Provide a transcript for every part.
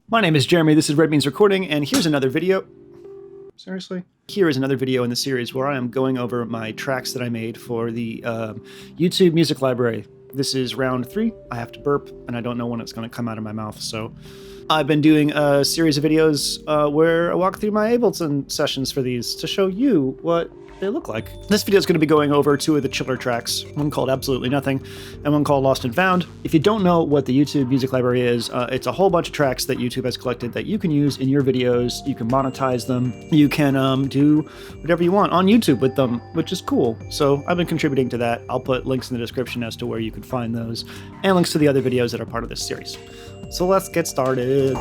My name is Jeremy, this is Red Beans Recording, and here's another video. Seriously? Here is another video in the series where I am going over my tracks that I made for the YouTube music library. This is round 3. I have to burp, and I don't know when it's going to come out of my mouth, so I've been doing a series of videos where I walk through my Ableton sessions for these to show you what they look like. This video is going to be going over 2 of the chiller tracks, one called Absolutely Nothing and one called Lost and Found. If you don't know what the YouTube music library is, it's a whole bunch of tracks that YouTube has collected that you can use in your videos. You can monetize them. You can do whatever you want on YouTube with them, which is cool. So I've been contributing to that. I'll put links in the description as to where you can find those and links to the other videos that are part of this series. So let's get started.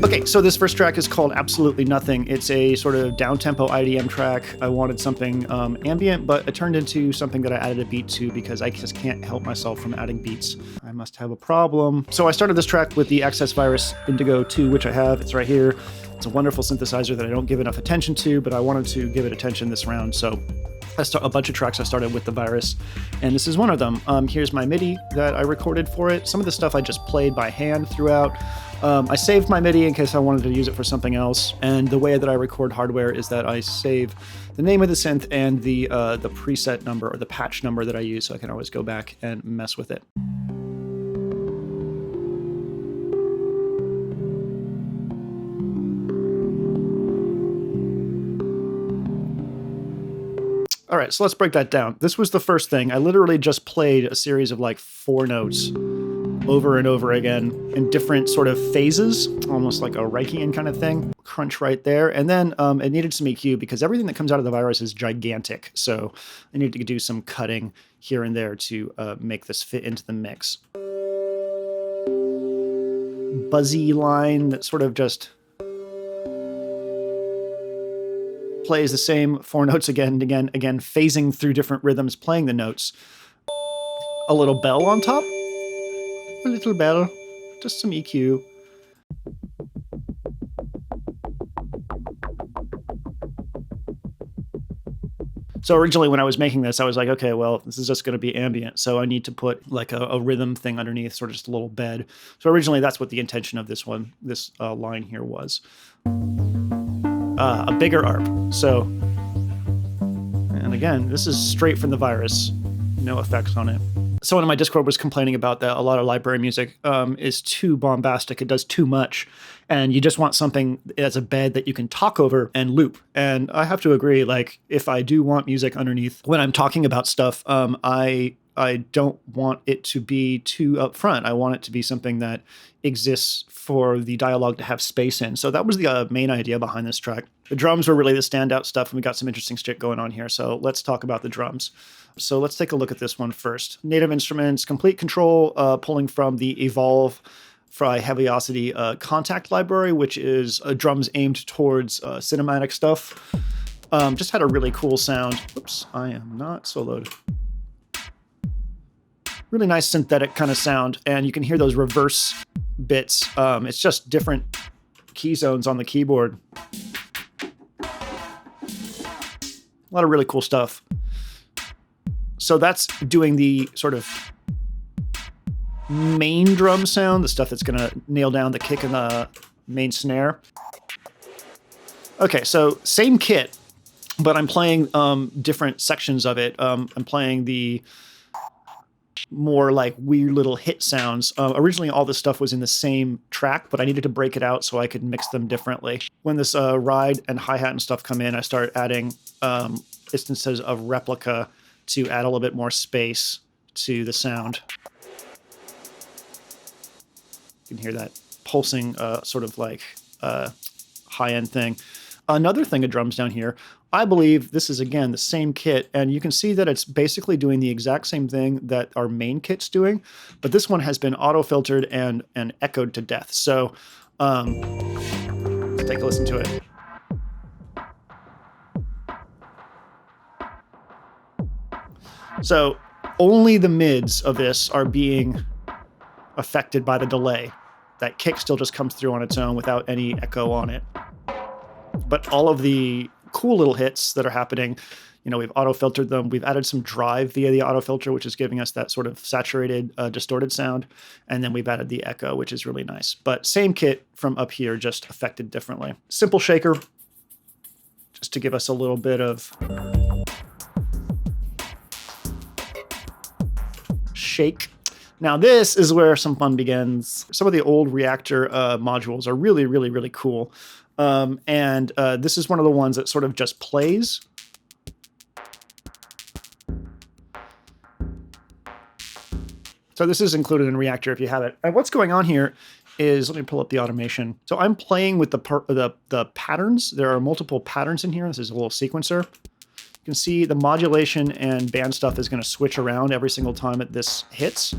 Okay, so this first track is called Absolutely Nothing. It's a sort of down-tempo IDM track. I wanted something ambient, but it turned into something that I added a beat to because I just can't help myself from adding beats. I must have a problem. So I started this track with the Access Virus Indigo 2, which I have. It's right here. It's a wonderful synthesizer that I don't give enough attention to, but I wanted to give it attention this round. So a bunch of tracks I started with the Virus, and this is one of them. Here's my MIDI that I recorded for it. Some of the stuff I just played by hand throughout. I saved my MIDI in case I wanted to use it for something else, and the way that I record hardware is that I save the name of the synth and the preset number or the patch number that I use, so I can always go back and mess with it. All right, so let's break that down. This was the first thing. I literally just played a series of like 4 notes over and over again in different sort of phases, almost like a Reichian kind of thing. Crunch right there. And then it needed some EQ because everything that comes out of the Virus is gigantic. So I needed to do some cutting here and there to make this fit into the mix. Buzzy line that sort of just plays the same 4 notes again and again, phasing through different rhythms, playing the notes. A little bell on top. A little bell. Just some EQ. So originally when I was making this, I was like, okay, well, this is just going to be ambient. So I need to put like a rhythm thing underneath, sort of just a little bed. So originally that's what the intention of this line here was. A bigger ARP. So, and again, this is straight from the Virus. No effects on it. Someone in my Discord was complaining about that a lot of library music is too bombastic. It does too much. And you just want something as a bed that you can talk over and loop. And I have to agree, like, if I do want music underneath when I'm talking about stuff, I don't want it to be too upfront. I want it to be something that exists for the dialogue to have space in. So that was the main idea behind this track. The drums were really the standout stuff, and we got some interesting shit going on here. So let's talk about the drums. So let's take a look at this one first. Native Instruments, Complete Control, pulling from the Evolve Fry Heaviosity Contact Library, which is drums aimed towards cinematic stuff. Just had a really cool sound. Oops, I am not soloed. Really nice synthetic kind of sound, and you can hear those reverse bits. It's just different key zones on the keyboard. A lot of really cool stuff. So that's doing the sort of main drum sound, the stuff that's going to nail down the kick and the main snare. Okay, so same kit, but I'm playing different sections of it. I'm playing the more like weird little hit sounds. Originally, all this stuff was in the same track, but I needed to break it out so I could mix them differently. When this ride and hi-hat and stuff come in, I start adding instances of replica to add a little bit more space to the sound. You can hear that pulsing sort of like high-end thing. Another thing of drums down here, I believe this is, again, the same kit, and you can see that it's basically doing the exact same thing that our main kit's doing, but this one has been auto-filtered and echoed to death. So let's take a listen to it. So only the mids of this are being affected by the delay. That kick still just comes through on its own without any echo on it. But all of the cool little hits that are happening, we've auto filtered them. We've added some drive via the auto filter, which is giving us that sort of saturated, distorted sound. And then we've added the echo, which is really nice. But same kit from up here, just affected differently. Simple shaker, just to give us a little bit of shake. Now this is where some fun begins. Some of the old Reactor modules are really, really, really cool. And this is one of the ones that sort of just plays. So this is included in Reactor if you have it. And what's going on here is, let me pull up the automation. So I'm playing with the patterns. There are multiple patterns in here. This is a little sequencer. You can see the modulation and band stuff is going to switch around every single time that this hits.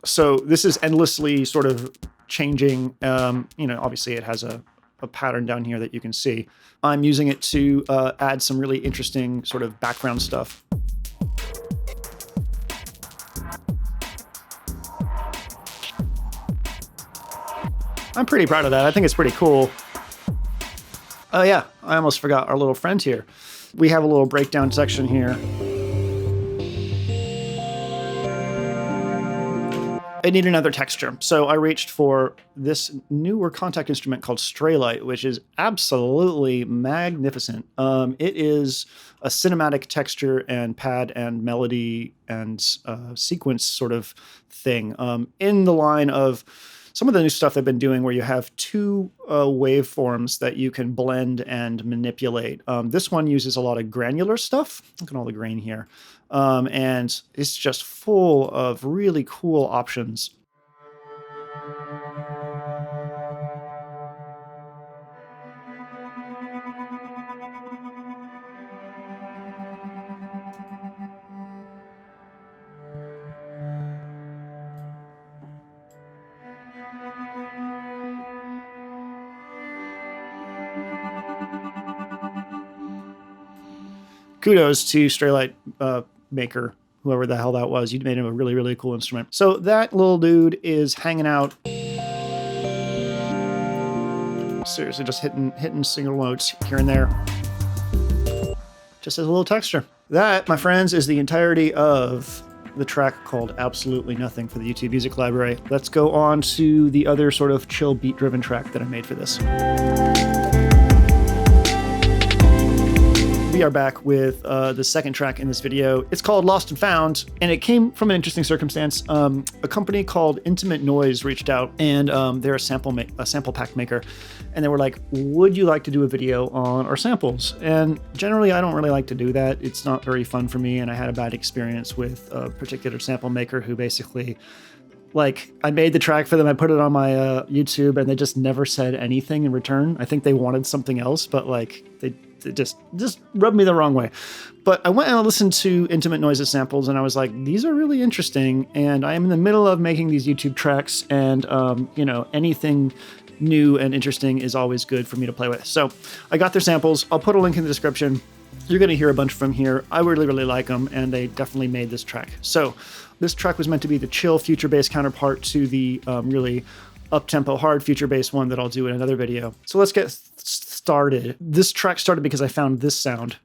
So this is endlessly sort of changing. Obviously it has a pattern down here that you can see. I'm using it to add some really interesting sort of background stuff. I'm pretty proud of that. I think it's pretty cool. Oh yeah, I almost forgot our little friend here. We have a little breakdown section here. I need another texture. So I reached for this newer contact instrument called Straylight, which is absolutely magnificent. It is a cinematic texture and pad and melody and sequence sort of thing, in the line of some of the new stuff they've been doing where you have two waveforms that you can blend and manipulate. This one uses a lot of granular stuff. Look at all the grain here. And it's just full of really cool options. Kudos to Straylight maker, whoever the hell that was. You made him a really, really cool instrument. So that little dude is hanging out. Seriously, just hitting single notes here and there. Just as a little texture. That, my friends, is the entirety of the track called Absolutely Nothing for the YouTube Music Library. Let's go on to the other sort of chill beat-driven track that I made for this. We are back with the second track in this video. It's called Lost and Found, and it came from an interesting circumstance. A company called Intimate Noise reached out, and they're a sample pack maker, and they were like, would you like to do a video on our samples? And generally, I don't really like to do that. It's not very fun for me, and I had a bad experience with a particular sample maker who basically, like, I made the track for them, I put it on my YouTube, and they just never said anything in return. I think they wanted something else, but like, they just rubbed me the wrong way. But I went and I listened to Intimate Noises samples, and I was like, these are really interesting, and I am in the middle of making these YouTube tracks, and anything new and interesting is always good for me to play with. So I got their samples. I'll put a link in the description. You're going to hear a bunch from here. I really, really like them, and they definitely made this track. So this track was meant to be the chill future bass counterpart to the really up-tempo hard future bass one that I'll do in another video. So let's get started. This track started because I found this sound.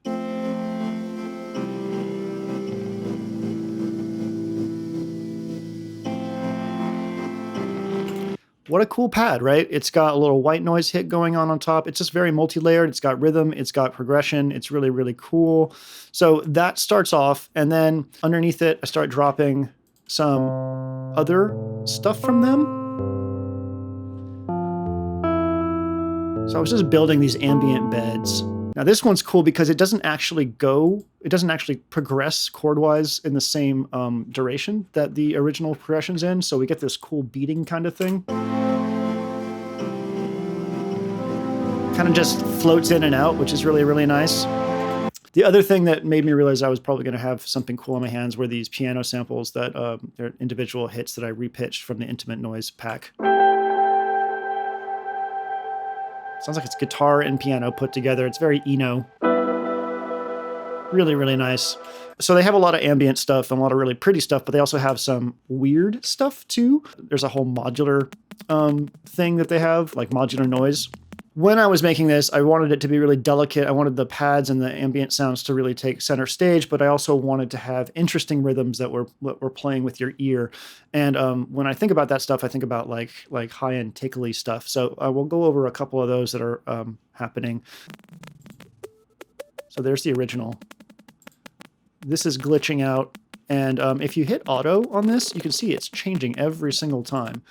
What a cool pad, right? It's got a little white noise hit going on top. It's just very multi-layered. It's got rhythm. It's got progression. It's really, really cool. So that starts off, and then underneath it, I start dropping some other stuff from them. So I was just building these ambient beds. Now this one's cool because it doesn't actually progress chord-wise in the same duration that the original progression's in, so we get this cool beating kind of thing. Kind of just floats in and out, which is really, really nice. The other thing that made me realize I was probably going to have something cool on my hands were these piano samples that they're individual hits that I repitched from the Intimate Noise pack. Sounds like it's guitar and piano put together. It's very Eno. Really, really nice. So they have a lot of ambient stuff and a lot of really pretty stuff, but they also have some weird stuff too. There's a whole modular thing that they have, like modular noise. When I was making this, I wanted it to be really delicate. I wanted the pads and the ambient sounds to really take center stage, but I also wanted to have interesting rhythms that were playing with your ear. And when I think about that stuff, I think about like high-end tickly stuff. So I will go over a couple of those that are happening. So there's the original. This is glitching out. And if you hit auto on this, you can see it's changing every single time.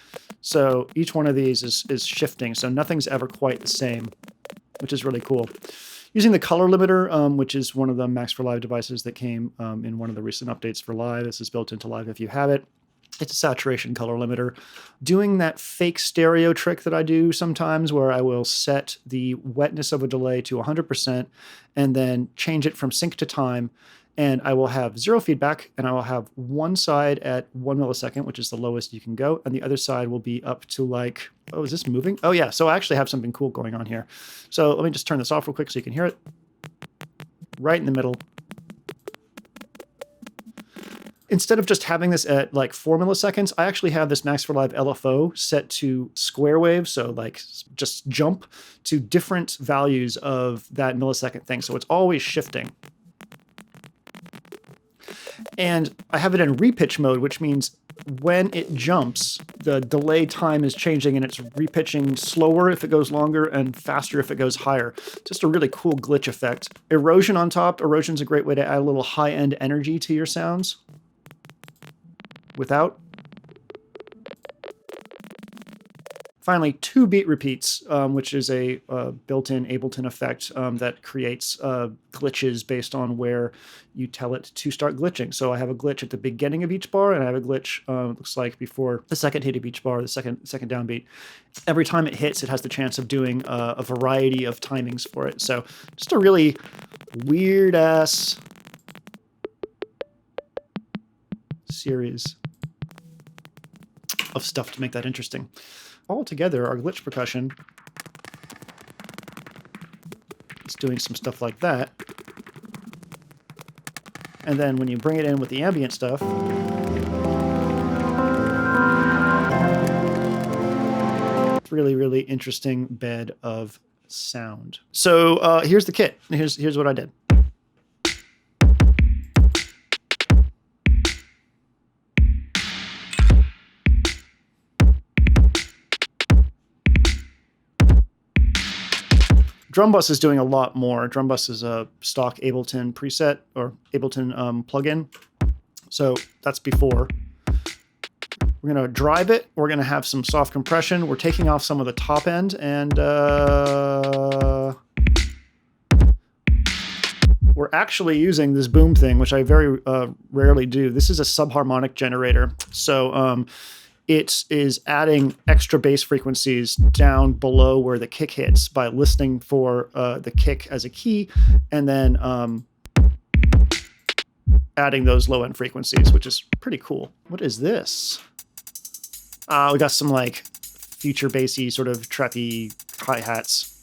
So each one of these is shifting, so nothing's ever quite the same, which is really cool. Using the color limiter, which is one of the Max for Live devices that came in one of the recent updates for Live. This is built into Live if you have it. It's a saturation color limiter. Doing that fake stereo trick that I do sometimes where I will set the wetness of a delay to 100% and then change it from sync to time. And I will have 0 feedback, and I will have one side at 1 millisecond, which is the lowest you can go, and the other side will be up to like, oh, is this moving? Oh yeah, so I actually have something cool going on here. So let me just turn this off real quick so you can hear it. Right in the middle. Instead of just having this at like 4 milliseconds, I actually have this Max for Live LFO set to square wave, so like just jump to different values of that millisecond thing. So it's always shifting. And I have it in repitch mode, which means when it jumps, the delay time is changing and it's repitching slower if it goes longer and faster if it goes higher. Just a really cool glitch effect. Erosion on top. Erosion's a great way to add a little high-end energy to your sounds. Without. Finally, 2 beat repeats, which is a built-in Ableton effect that creates glitches based on where you tell it to start glitching. So I have a glitch at the beginning of each bar, and I have a glitch, looks like before the second hit of each bar, the second downbeat. Every time it hits, it has the chance of doing a variety of timings for it. So just a really weird-ass series of stuff to make that interesting. Altogether, our glitch percussion is doing some stuff like that. And then when you bring it in with the ambient stuff, really, really interesting bed of sound. So here's the kit. Here's what I did. Drum Bus is doing a lot more. Drum Bus is a stock Ableton preset or Ableton plugin. So that's before. We're going to drive it. We're going to have some soft compression. We're taking off some of the top end, and we're actually using this boom thing, which I very rarely do. This is a subharmonic generator. So it is adding extra bass frequencies down below where the kick hits by listening for the kick as a key, and then adding those low-end frequencies, which is pretty cool. What is this? We got some like future bassy sort of trappy hi-hats.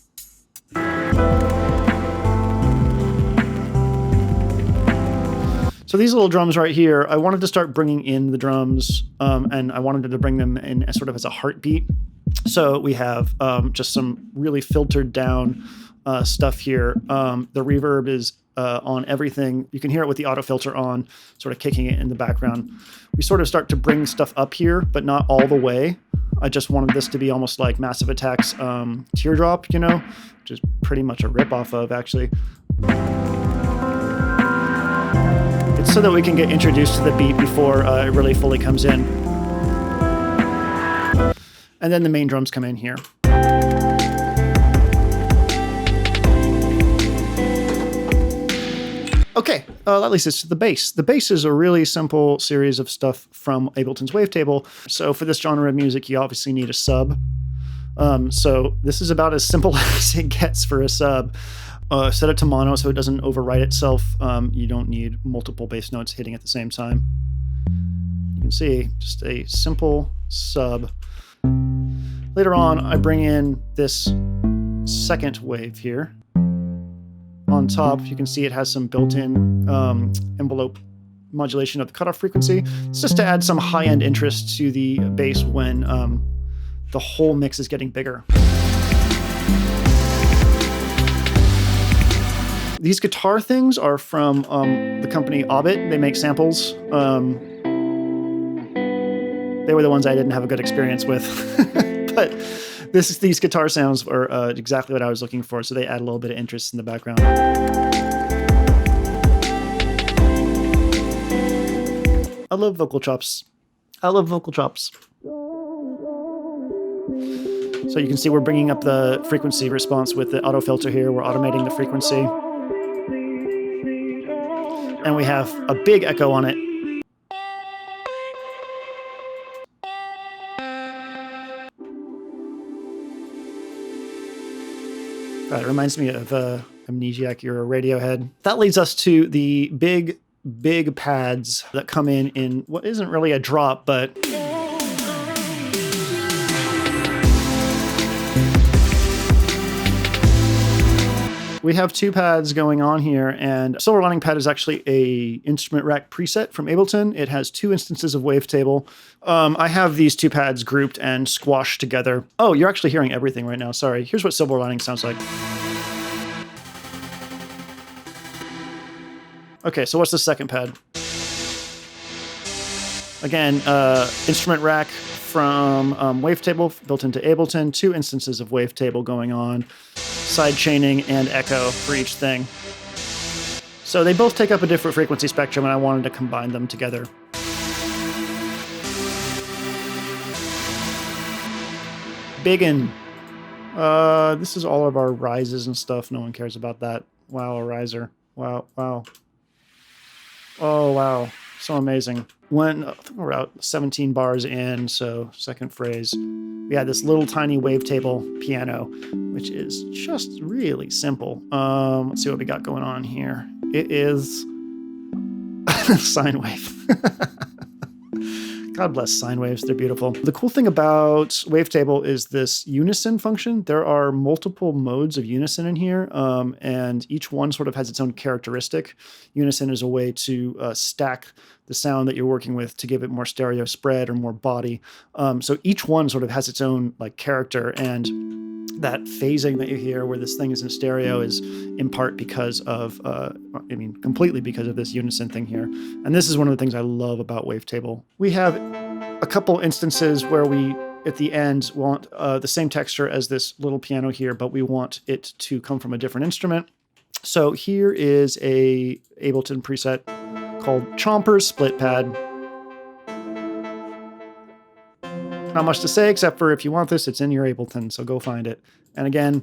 So these little drums right here, I wanted to start bringing in the drums, and I wanted to bring them in as sort of as a heartbeat. So we have just some really filtered down stuff here. The reverb is on everything. You can hear it with the auto filter on, sort of kicking it in the background. We sort of start to bring stuff up here, but not all the way. I just wanted this to be almost like Massive Attack's Teardrop, you know, which is pretty much a rip-off of, actually. It's so that we can get introduced to the beat before it really fully comes in. And then the main drums come in here. Okay, that leads us to the bass. The bass is a really simple series of stuff from Ableton's wavetable. So for this genre of music, you obviously need a sub. So this is about as simple as it gets for a sub. Set it to mono so it doesn't overwrite itself. You don't need multiple bass notes hitting at the same time. You can see just a simple sub. Later on, I bring in this second wave here. On top, you can see it has some built-in envelope modulation of the cutoff frequency. It's just to add some high-end interest to the bass when the whole mix is getting bigger. These guitar things are from the company Orbit. They make samples. They were the ones I didn't have a good experience with. But these guitar sounds are exactly what I was looking for, so they add a little bit of interest in the background. I love vocal chops. I love vocal chops. So you can see we're bringing up the frequency response with the auto filter here. We're automating the frequency. And we have a big echo on it. It reminds me of Amnesiac era Radiohead. That leads us to the big pads that come in what isn't really a drop, but we have two pads going on here, and Silver Lining pad is actually a instrument rack preset from Ableton. It has 2 instances of wavetable. I have these 2 pads grouped and squashed together. Oh, you're actually hearing everything right now. Sorry. Here's what Silver Lining sounds like. Okay, so what's the second pad? Again, instrument rack from wavetable built into Ableton. 2 instances of wavetable going on. Side chaining and echo for each thing. So they both take up a different frequency spectrum, and I wanted to combine them together. Biggin. This is all of our rises and stuff. No one cares about that. Wow, a riser. Wow, wow. Oh, wow. So amazing. When we're about 17 bars in, so second phrase, we had this little tiny wavetable piano, which is just really simple. Let's see what we got going on here. It is sine wave. God bless sine waves. They're beautiful. The cool thing about wavetable is this unison function. There are multiple modes of unison in here, and each one sort of has its own characteristic. Unison is a way to stack the sound that you're working with to give it more stereo spread or more body. So each one sort of has its own like character, and that phasing that you hear where this thing is in stereo is in part because of, completely because of this unison thing here. And this is one of the things I love about wavetable. We have a couple instances where we, at the end, want the same texture as this little piano here, but we want it to come from a different instrument. So here is a Ableton preset called Chomper's Split Pad. Not much to say, except for if you want this, it's in your Ableton, so go find it. And again,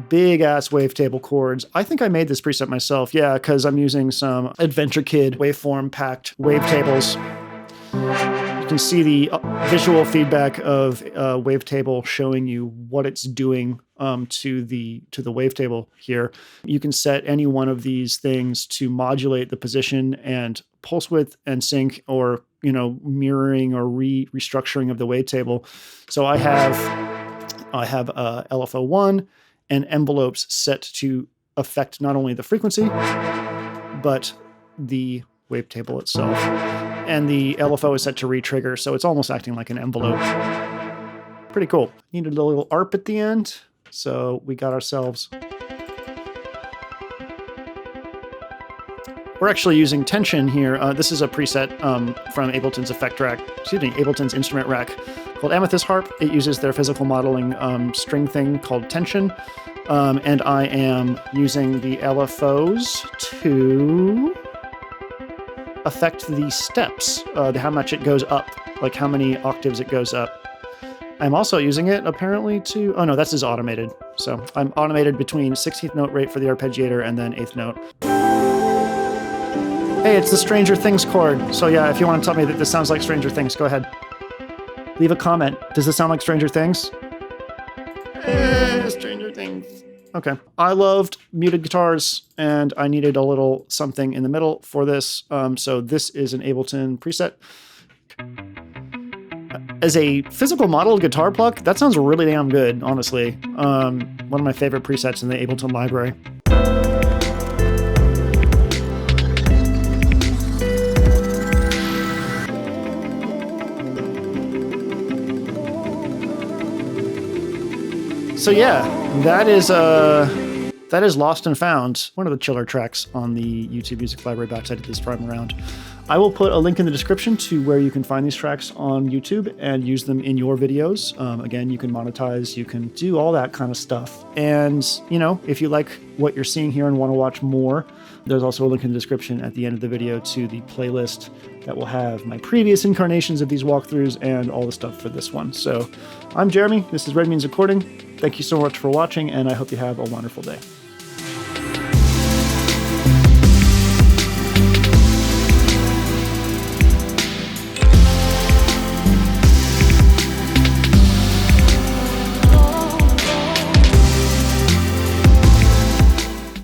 big ass wavetable chords. I think I made this preset myself, yeah, because I'm using some Adventure Kid waveform packed wavetables. You can see the visual feedback of wavetable showing you what it's doing to the wavetable here. You can set any one of these things to modulate the position and pulse width and sync, or mirroring or restructuring of the wavetable. So I have LFO1 and envelopes set to affect not only the frequency but the wavetable itself. And the LFO is set to re-trigger, so it's almost acting like an envelope. Pretty cool. Needed a little ARP at the end, so we got ourselves... We're actually using tension here. This is a preset from Ableton's Ableton's instrument rack called Amethyst Harp. It uses their physical modeling string thing called tension. And I am using the LFOs to affect the steps, how much it goes up, like how many octaves it goes up. I'm also using it apparently to, oh no, this is automated. So I'm automated between 16th note rate for the arpeggiator and then 8th note. Hey, it's the Stranger Things chord. So yeah, if you want to tell me that this sounds like Stranger Things, go ahead. Leave a comment. Does this sound like Stranger Things? Stranger Things. Okay. I loved muted guitars, and I needed a little something in the middle for this. So this is an Ableton preset. As a physical model guitar pluck, that sounds really damn good, honestly. One of my favorite presets in the Ableton library. So yeah, That is Lost and Found, one of the chiller tracks on the YouTube Music Library box I did this time around. I will put a link in the description to where you can find these tracks on YouTube and use them in your videos. Again, you can monetize, you can do all that kind of stuff. And, you know, if you like what you're seeing here and want to watch more, there's also a link in the description at the end of the video to the playlist that will have my previous incarnations of these walkthroughs and all the stuff for this one. So I'm Jeremy, this is Red Means Recording. Thank you so much for watching, and I hope you have a wonderful day.